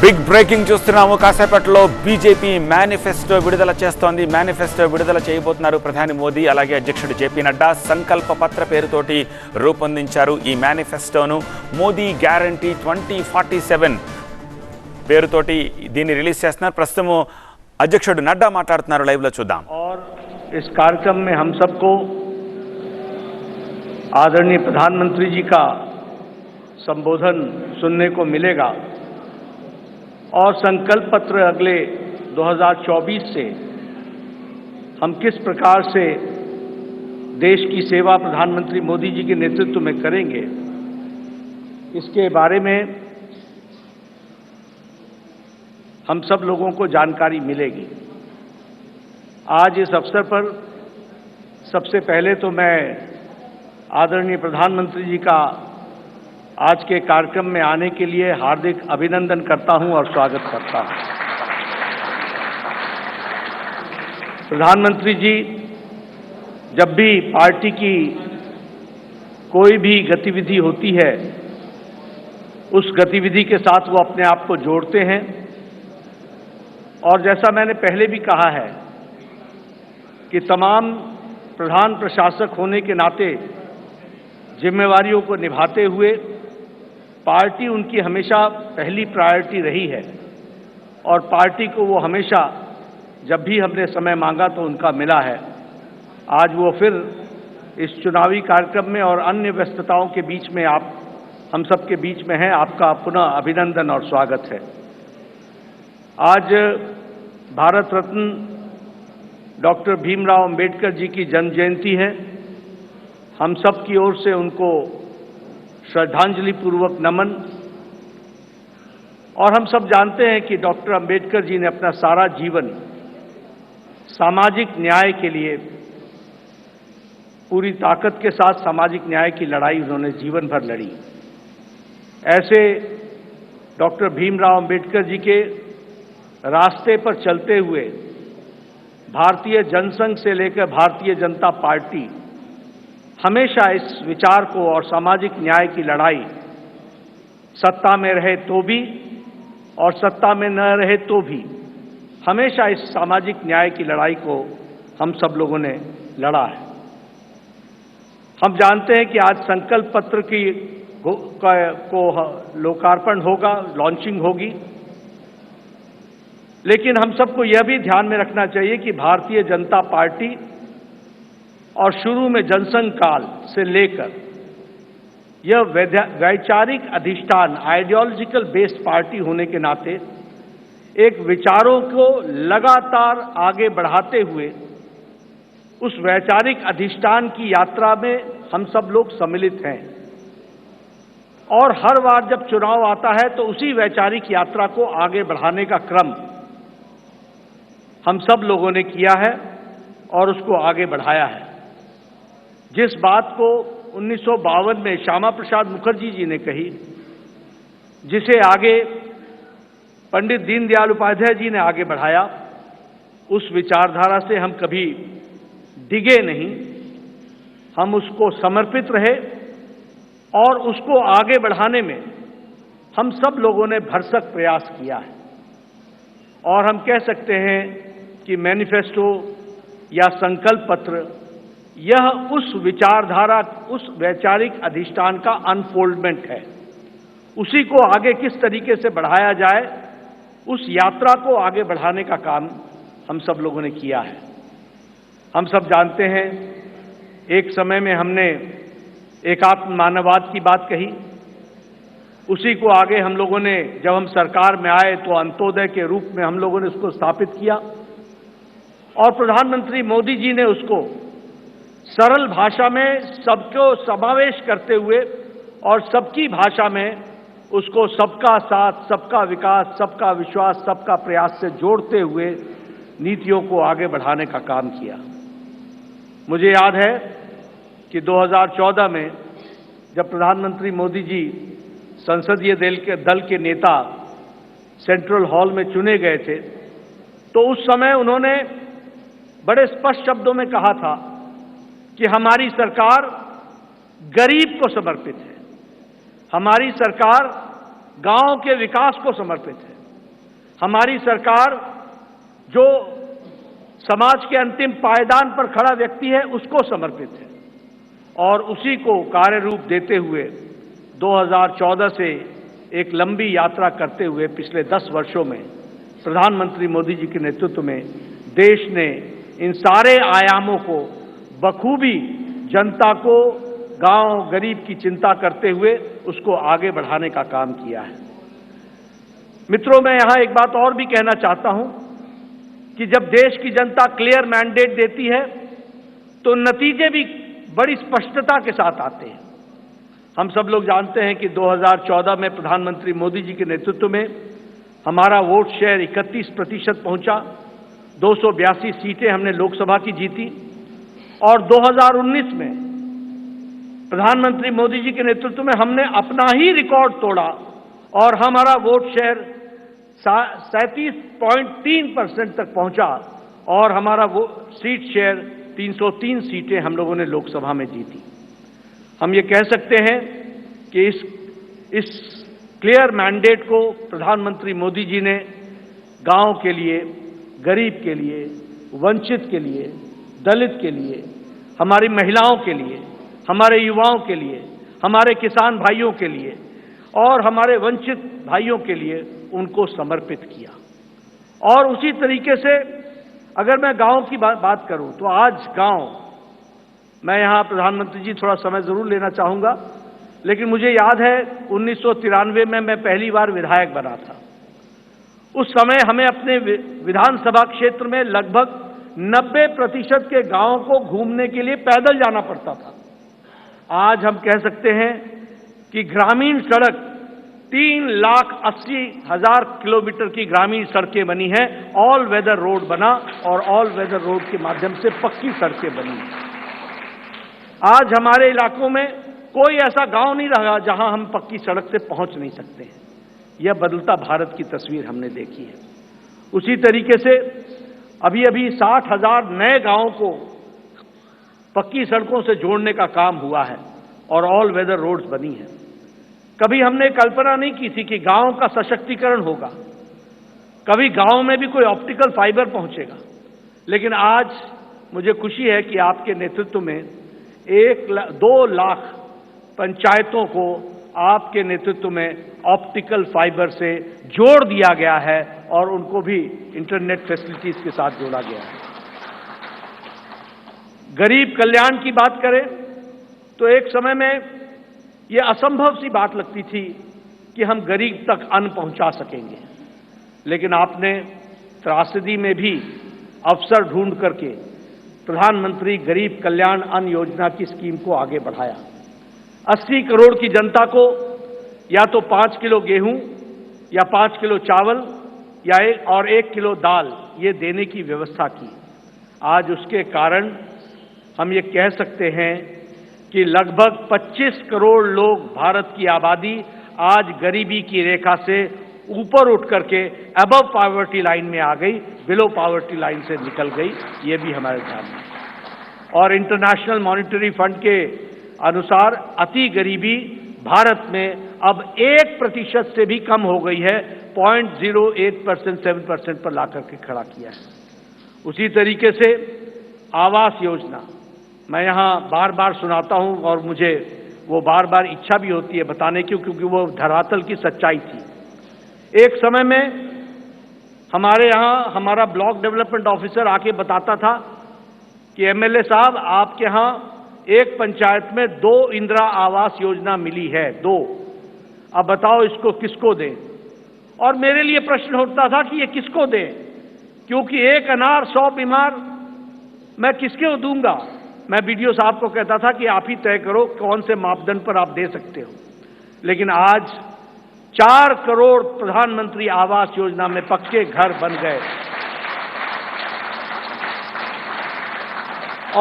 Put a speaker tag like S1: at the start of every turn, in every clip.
S1: Big breaking చూస్తున్నాము. కాసేపట్లో BJP manifesto విడుదల చేస్తోంది. మేనిఫెస్టో విడుదల చేయబోతున్నారు ప్రధాని మోదీ, అలాగే అధ్యక్షుడు జేపీ నడ్డా. సంకల్ప పత్ర పేరుతోటి రూపొందించారు ఈ మేనిఫెస్టోను. మోదీ గ్యారంటీ 2047 పేరుతోటి దీన్ని రిలీజ్ చేస్తున్నారు. ప్రస్తుతం అధ్యక్షుడు నడ్డా మాట్లాడుతున్నారు. లైవ్ లో చూద్దాం.
S2: और इस कार्यक्रम में हम सबको आदरणीय प्रधानमंत्री जी का संबोधन सुनने को मिलेगा और संकल्प पत्र अगले 2024 से हम किस प्रकार से देश की सेवा प्रधानमंत्री मोदी जी के नेतृत्व में करेंगे, इसके बारे में हम सब लोगों को जानकारी मिलेगी। आज इस अवसर पर सबसे पहले तो मैं आदरणीय प्रधानमंत्री जी का आज के कार्यक्रम में आने के लिए हार्दिक अभिनंदन करता हूं और स्वागत करता हूं। प्रधानमंत्री जी जब भी पार्टी की कोई भी गतिविधि होती है, उस गतिविधि के साथ वो अपने आप को जोड़ते हैं और जैसा मैंने पहले भी कहा है कि तमाम प्रधान प्रशासक होने के नाते जिम्मेवारियों को निभाते हुए पार्टी उनकी हमेशा पहली प्रायोरिटी रही है और पार्टी को वो हमेशा जब भी हमने समय मांगा तो उनका मिला है। आज वो फिर इस चुनावी कार्यक्रम में और अन्य व्यस्तताओं के बीच में आप हम सब के बीच में हैं। आपका पुनः अभिनंदन और स्वागत है। आज भारत रत्न डॉक्टर भीमराव अंबेडकर जी की जन्म जयंती है। हम सब की ओर से उनको श्रद्धांजलि पूर्वक नमन। और हम सब जानते हैं कि डॉक्टर अंबेडकर जी ने अपना सारा जीवन सामाजिक न्याय के लिए पूरी ताकत के साथ सामाजिक न्याय की लड़ाई उन्होंने जीवन भर लड़ी। ऐसे डॉक्टर भीमराव अंबेडकर जी के रास्ते पर चलते हुए भारतीय जनसंघ से लेकर भारतीय जनता पार्टी हमेशा इस विचार को और सामाजिक न्याय की लड़ाई सत्ता में रहे तो भी और सत्ता में न रहे तो भी हमेशा इस सामाजिक न्याय की लड़ाई को हम सब लोगों ने लड़ा है। हम जानते हैं कि आज संकल्प पत्र को लोकार्पण होगा, लॉन्चिंग होगी, लेकिन हम सबको यह भी ध्यान में रखना चाहिए कि भारतीय जनता पार्टी और शुरू में जनसंघ काल से लेकर यह वैचारिक अधिष्ठान आइडियोलॉजिकल बेस्ड पार्टी होने के नाते एक विचारों को लगातार आगे बढ़ाते हुए उस वैचारिक अधिष्ठान की यात्रा में हम सब लोग सम्मिलित हैं और हर बार जब चुनाव आता है तो उसी वैचारिक यात्रा को आगे बढ़ाने का क्रम हम सब लोगों ने किया है और उसको आगे बढ़ाया है। जिस बात को 1952 में श्यामा प्रसाद मुखर्जी जी ने कही, जिसे आगे पंडित दीनदयाल उपाध्याय जी ने आगे बढ़ाया, उस विचारधारा से हम कभी डिगे नहीं, हम उसको समर्पित रहे और उसको आगे बढ़ाने में हम सब लोगों ने भरसक प्रयास किया है। और हम कह सकते हैं कि मैनिफेस्टो या संकल्प पत्र यह उस विचारधारा, उस वैचारिक अधिष्ठान का अनफोल्डमेंट है। उसी को आगे किस तरीके से बढ़ाया जाए, उस यात्रा को आगे बढ़ाने का काम हम सब लोगों ने किया है। हम सब जानते हैं एक समय में हमने एकात्म मानववाद की बात कही, उसी को आगे हम लोगों ने जब हम सरकार में आए तो अंत्योदय के रूप में हम लोगों ने उसको स्थापित किया और प्रधानमंत्री मोदी जी ने उसको सरल भाषा में सबको समावेश करते हुए और सबकी भाषा में उसको सबका साथ, सबका विकास, सबका विश्वास, सबका प्रयास से जोड़ते हुए नीतियों को आगे बढ़ाने का काम किया। मुझे याद है कि 2014 में जब प्रधानमंत्री मोदी जी संसदीय दल के नेता सेंट्रल हॉल में चुने गए थे तो उस समय उन्होंने बड़े स्पष्ट शब्दों में कहा था कि हमारी सरकार गरीब को समर्पित है, हमारी सरकार गांव के विकास को समर्पित है, हमारी सरकार जो समाज के अंतिम पायदान पर खड़ा व्यक्ति है उसको समर्पित है और उसी को कार्य रूप देते हुए 2014 से एक लंबी यात्रा करते हुए पिछले 10 वर्षों में प्रधानमंत्री मोदी जी के नेतृत्व में देश ने इन सारे आयामों को बखूबी जनता को, गांव गरीब की चिंता करते हुए उसको आगे बढ़ाने का काम किया है। मित्रों, मैं यहां एक बात और भी कहना चाहता हूं कि जब देश की जनता क्लियर मैंडेट देती है तो नतीजे भी बड़ी स्पष्टता के साथ आते हैं। हम सब लोग जानते हैं कि 2014 में प्रधानमंत्री मोदी जी के नेतृत्व में हमारा वोट शेयर 31% पहुंचा, 282 सीटें हमने लोकसभा की जीती और 2019 में प्रधानमंत्री मोदी जी के नेतृत्व में हमने अपना ही रिकॉर्ड तोड़ा और हमारा वोट शेयर 37.3% तक पहुंचा और हमारा वो सीट शेयर 303 सीटें हम लोगों ने लोकसभा में जीती। हम ये कह सकते हैं कि इस क्लियर मैंडेट को प्रधानमंत्री मोदी जी ने गांव के लिए, गरीब के लिए, वंचित के लिए, दलित के लिए, हमारी महिलाओं के लिए, हमारे युवाओं के लिए, हमारे किसान भाइयों के लिए और हमारे वंचित भाइयों के लिए उनको समर्पित किया। और उसी तरीके से अगर मैं गांव की बात करूं तो आज गांव, मैं यहां प्रधानमंत्री जी थोड़ा समय जरूर लेना चाहूंगा, लेकिन मुझे याद है 1993 में मैं पहली बार विधायक बना था। उस समय हमें अपने विधानसभा क्षेत्र में लगभग 90% के गांवों को घूमने के लिए पैदल जाना पड़ता था। आज हम कह सकते हैं कि ग्रामीण सड़क 3,80,000 किलोमीटर की ग्रामीण सड़कें बनी हैं, ऑल वेदर रोड बना और ऑल वेदर रोड के माध्यम से पक्की सड़कें बनी। आज हमारे इलाकों में कोई ऐसा गांव नहीं रहा जहां हम पक्की सड़क से पहुंच नहीं सकते हैं। यह बदलता भारत की तस्वीर हमने देखी है। उसी तरीके से अभी 60,000 नए गांवों को पक्की सड़कों से जोड़ने का काम हुआ है और ऑल वेदर रोड्स बनी है। कभी हमने कल्पना नहीं की थी कि गांव का सशक्तिकरण होगा, कभी गांव में भी कोई ऑप्टिकल फाइबर पहुंचेगा, लेकिन आज मुझे खुशी है कि आपके नेतृत्व में 2 लाख पंचायतों को आपके नेतृत्व में ऑप्टिकल फाइबर से जोड़ दिया गया है और उनको भी इंटरनेट फैसिलिटीज के साथ जोड़ा गया है। गरीब कल्याण की बात करें तो एक समय में यह असंभव सी बात लगती थी कि हम गरीब तक अन्न पहुंचा सकेंगे, लेकिन आपने त्रासदी में भी अवसर ढूंढ करके प्रधानमंत्री गरीब कल्याण अन्न योजना की स्कीम को आगे बढ़ाया। 80 करोड़ की जनता को या तो 5 किलो गेहूं या 5 किलो चावल या 1 किलो दाल ये देने की व्यवस्था की। आज उसके कारण हम ये कह सकते हैं कि लगभग 25 करोड़ लोग, भारत की आबादी आज गरीबी की रेखा से ऊपर उठ करके अबव पॉवर्टी लाइन में आ गई, बिलो पॉवर्टी लाइन से निकल गई। ये भी हमारे ध्यान में। और इंटरनेशनल मॉनिटरी फंड के अनुसार अति गरीबी भारत में अब 1% से भी कम हो गई है, 0.08%, 7% पर लाकर के खड़ा किया है। उसी तरीके से आवास योजना मैं यहां बार बार सुनाता हूं और मुझे वो बार बार इच्छा भी होती है बताने की, क्योंकि वो धरातल की सच्चाई थी। एक समय में हमारे यहां हमारा ब्लॉक डेवलपमेंट ऑफिसर आके बताता था कि एमएलए साहब आपके यहां एक पंचायत में 2 इंदिरा आवास योजना मिली है, 2। अब बताओ इसको किसको दें? और मेरे लिए प्रश्न उठता था कि ये किसको दें, क्योंकि एक अनार 100 बीमार मैं किसको दूंगा? मैं बीडीओ साहब को कहता था कि आप ही तय करो कौन से मापदंड पर आप दे सकते हो। लेकिन आज 4 करोड़ प्रधानमंत्री आवास योजना में पक्के घर बन गए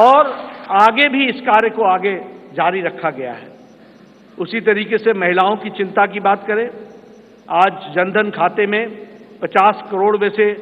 S2: और आगे भी इस कार्य को आगे जारी रखा गया है। उसी तरीके से महिलाओं की चिंता की बात करें, आज जनधन खाते में 50 करोड़ में से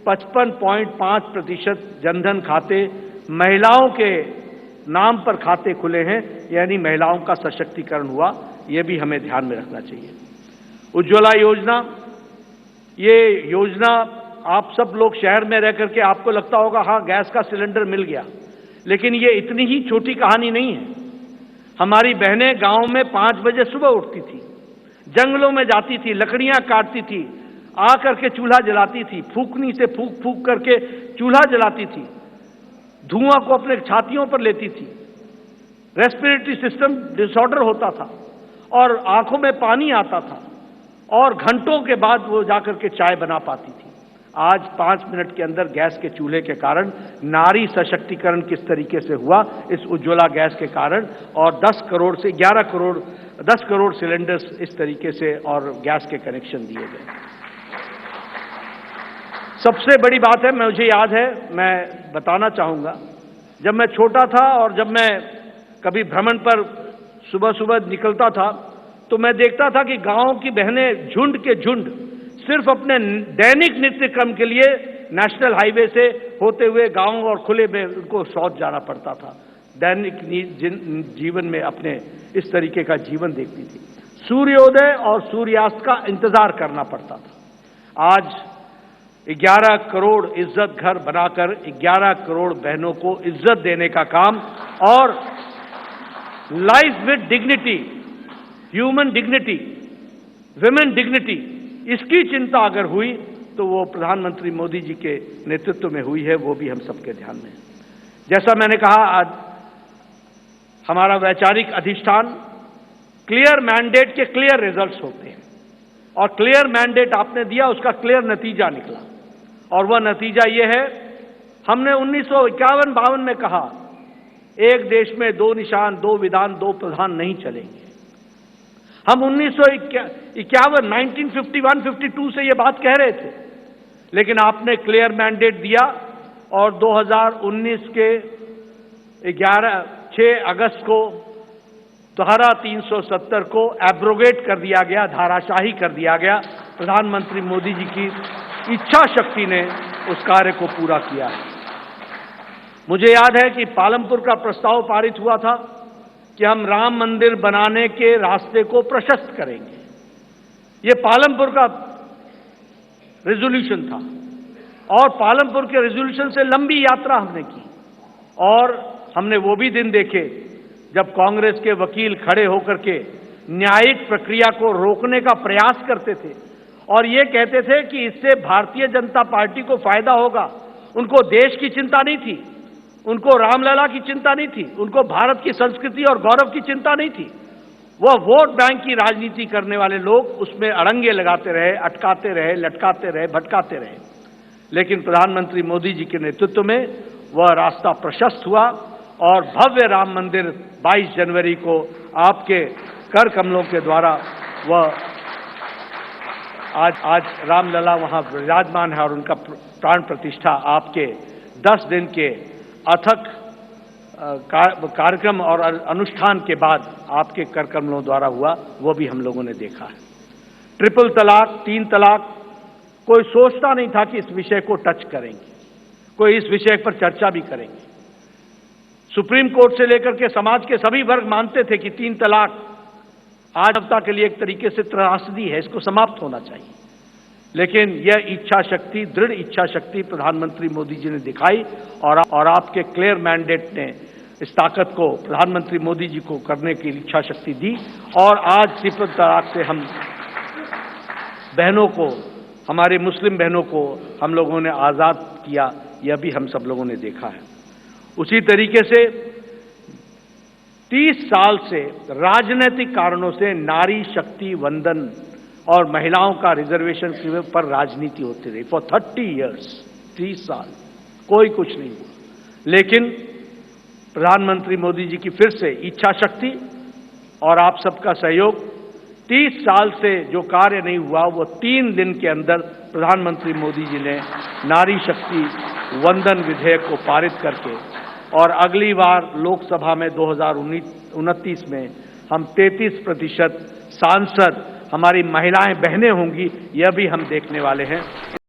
S2: 55.5% जनधन खाते महिलाओं के नाम पर खाते खुले हैं, यानी महिलाओं का सशक्तिकरण हुआ। यह भी हमें ध्यान में रखना चाहिए। उज्ज्वला योजना ये योजना आप सब लोग शहर में रह करके आपको लगता होगा हाँ गैस का सिलेंडर मिल गया, लेकिन ये इतनी ही छोटी कहानी नहीं है। हमारी बहनें गांव में 5 बजे सुबह उठती थी, जंगलों में जाती थी, लकड़ियां काटती थी, आ करके चूल्हा जलाती थी, फूकनी से फूक फूक करके चूल्हा जलाती थी, धुआं को अपने छातियों पर लेती थी, रेस्पिरेटरी सिस्टम डिसऑर्डर होता था और आंखों में पानी आता था और घंटों के बाद वो जाकर के चाय बना पाती थी। आज 5 मिनट के अंदर गैस के चूल्हे के कारण नारी सशक्तिकरण किस तरीके से हुआ, इस उज्ज्वला गैस के कारण, और 10 करोड़ से 11 करोड़ 10 करोड़ सिलेंडर्स इस तरीके से और गैस के कनेक्शन दिए गए। सबसे बड़ी बात है, मुझे याद है, मैं बताना चाहूंगा, जब मैं छोटा था और जब मैं कभी भ्रमण पर सुबह सुबह निकलता था तो मैं देखता था कि गांव की बहनें झुंड के झुंड सिर्फ अपने दैनिक नित्य क्रम के लिए नेशनल हाईवे से होते हुए गांव और खुले में उनको शौच जाना पड़ता था। दैनिक जीवन में अपने इस तरीके का जीवन देखती थी। सूर्योदय और सूर्यास्त का इंतजार करना पड़ता था। आज 11 करोड़ इज्जत घर बनाकर 11 करोड़ बहनों को इज्जत देने का काम और life with dignity, human dignity, women dignity, इसकी चिंता अगर हुई तो वो प्रधानमंत्री मोदी जी के नेतृत्व में हुई है, वो भी हम सबके ध्यान में है। जैसा मैंने कहा, आज हमारा वैचारिक अधिष्ठान, क्लियर मैंडेट के क्लियर रिजल्ट्स होते हैं और क्लियर मैंडेट आपने दिया, उसका क्लियर नतीजा निकला और वह नतीजा ये है, हमने 1951-52 में कहा एक देश में 2 निशान, 2 विधान, 2 प्रधान नहीं चलेंगे। हम 1951-52 से ये बात कह रहे थे, लेकिन आपने क्लियर मैंडेट दिया और 2019 के 6 अगस्त को धारा 370 को एब्रोगेट कर दिया गया, धाराशाही कर दिया गया। प्रधानमंत्री मोदी जी की इच्छा शक्ति ने उस कार्य को पूरा किया है। मुझे याद है कि पालमपुर का प्रस्ताव पारित हुआ था कि हम राम मंदिर बनाने के रास्ते को प्रशस्त करेंगे। ये पालमपुर का रेजोल्यूशन था और पालमपुर के रेजोल्यूशन से लंबी यात्रा हमने की और हमने वो भी दिन देखे जब कांग्रेस के वकील खड़े होकर के न्यायिक प्रक्रिया को रोकने का प्रयास करते थे और ये कहते थे कि इससे भारतीय जनता पार्टी को फायदा होगा। उनको देश की चिंता नहीं थी, उनको रामलला की चिंता नहीं थी, उनको भारत की संस्कृति और गौरव की चिंता नहीं थी। वह वोट बैंक की राजनीति करने वाले लोग उसमें अड़ंगे लगाते रहे, अटकाते रहे, लटकाते रहे, भटकाते रहे। लेकिन प्रधानमंत्री मोदी जी के नेतृत्व में वह रास्ता प्रशस्त हुआ और भव्य राम मंदिर 22 जनवरी को आपके कर कमलों के द्वारा वह आज रामलला वहां विराजमान है और उनका प्राण प्रतिष्ठा आपके 10 दिन के अथक कार्यक्रम और अनुष्ठान के बाद आपके कर कमलों द्वारा हुआ, वो भी हम लोगों ने देखा है। ट्रिपल तलाक, 3 तलाक, कोई सोचता नहीं था कि इस विषय को टच करेंगे, कोई इस विषय पर चर्चा भी करेंगे। सुप्रीम कोर्ट से लेकर के समाज के सभी वर्ग मानते थे कि 3 तलाक आज जनता के लिए एक तरीके से त्रासदी है, इसको समाप्त होना चाहिए। लेकिन यह इच्छा शक्ति, दृढ़ इच्छा शक्ति प्रधानमंत्री मोदी जी ने दिखाई और आपके क्लियर मैंडेट ने इस ताकत को प्रधानमंत्री मोदी जी को करने की इच्छा शक्ति दी और आज ट्रिपल तलाक से हम बहनों को, हमारे मुस्लिम बहनों को हम लोगों ने आजाद किया, यह भी हम सब लोगों ने देखा है। उसी तरीके से 30 साल से राजनीतिक कारणों से नारी शक्ति वंदन और महिलाओं का रिजर्वेशन पर राजनीति होती रही फॉर 30 इयर्स, 30 साल कोई कुछ नहीं हुआ। लेकिन प्रधानमंत्री मोदी जी की फिर से इच्छा शक्ति और आप सबका सहयोग, 30 साल से जो कार्य नहीं हुआ वो 3 दिन के अंदर प्रधानमंत्री मोदी जी ने नारी शक्ति वंदन विधेयक को पारित करके, और अगली बार लोकसभा में 2029 में हम 33% सांसद हमारी महिलाएं बहनें होंगी, यह भी हम देखने वाले हैं।